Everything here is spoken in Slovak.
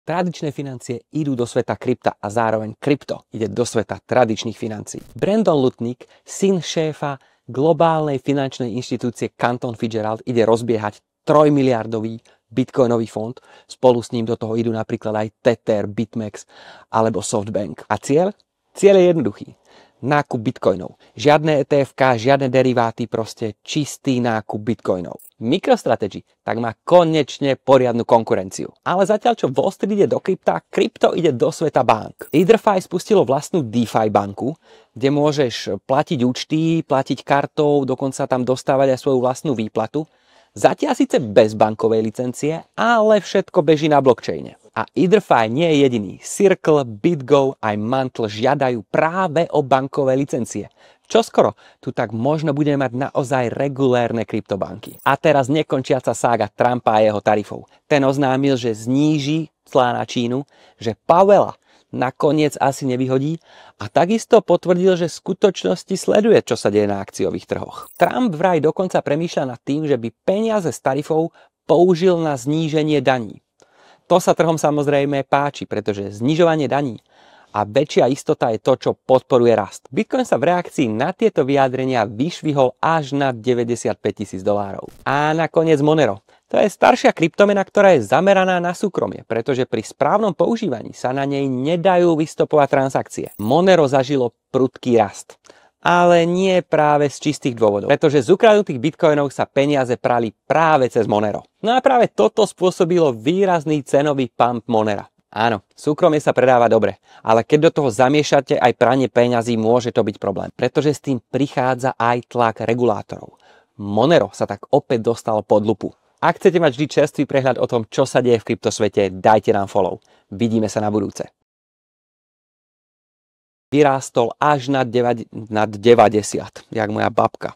Tradičné financie idú do sveta krypta a zároveň krypto ide do sveta tradičných financií. Brandon Lutnick, syn šéfa globálnej finančnej inštitúcie Canton Fitzgerald, ide rozbiehať 3-miliardový bitcoinový fond. Spolu s ním do toho idú napríklad aj Tether, BitMEX alebo SoftBank. A cieľ? Cieľ je jednoduchý. Nákup bitcoinov. Žiadne ETF, žiadne deriváty, proste čistý nákup bitcoinov. MicroStrategy tak má konečne poriadnu konkurenciu. Ale zatiaľ čo Wall Street ide do krypta, krypto ide do sveta bank. EtherFi spustilo vlastnú DeFi banku, kde môžeš platiť účty, platiť kartou, dokonca tam dostávať aj svoju vlastnú výplatu. Zatiaľ síce bez bankovej licencie, ale všetko beží na blockchaine. A EtherFi nie je jediný. Circle, BitGo aj Mantle žiadajú práve o bankové licencie. Čoskoro tu tak možno budeme mať naozaj regulérne kryptobanky. A teraz nekončiaca sága Trumpa a jeho tarifov. Ten oznámil, že zníži clá na Čínu, že Powella nakoniec asi nevyhodí a takisto potvrdil, že v skutočnosti sleduje, čo sa deje na akciových trhoch. Trump vraj dokonca premýšľa nad tým, že by peniaze z tarifov použil na zníženie daní. To sa trhom samozrejme páči, pretože znižovanie daní a väčšia istota je to, čo podporuje rast. Bitcoin sa v reakcii na tieto vyjadrenia vyšvihol až na $95,000. A nakoniec Monero. To je staršia kryptomena, ktorá je zameraná na súkromie, pretože pri správnom používaní sa na nej nedajú vystopovať transakcie. Monero zažilo prudký rast. Ale nie práve z čistých dôvodov, pretože z ukradnutých bitcoinov sa peniaze prali práve cez Monero. No a práve toto spôsobilo výrazný cenový pump Monera. Áno, súkromie sa predáva dobre, ale keď do toho zamiešate aj pranie peňazí, môže to byť problém, pretože s tým prichádza aj tlak regulátorov. Monero sa tak opäť dostalo pod lupu. Ak chcete mať vždy čerstvý prehľad o tom, čo sa deje v kryptosvete, dajte nám follow. Vidíme sa na budúce. Vyrástol až nad 90, jak moja babka.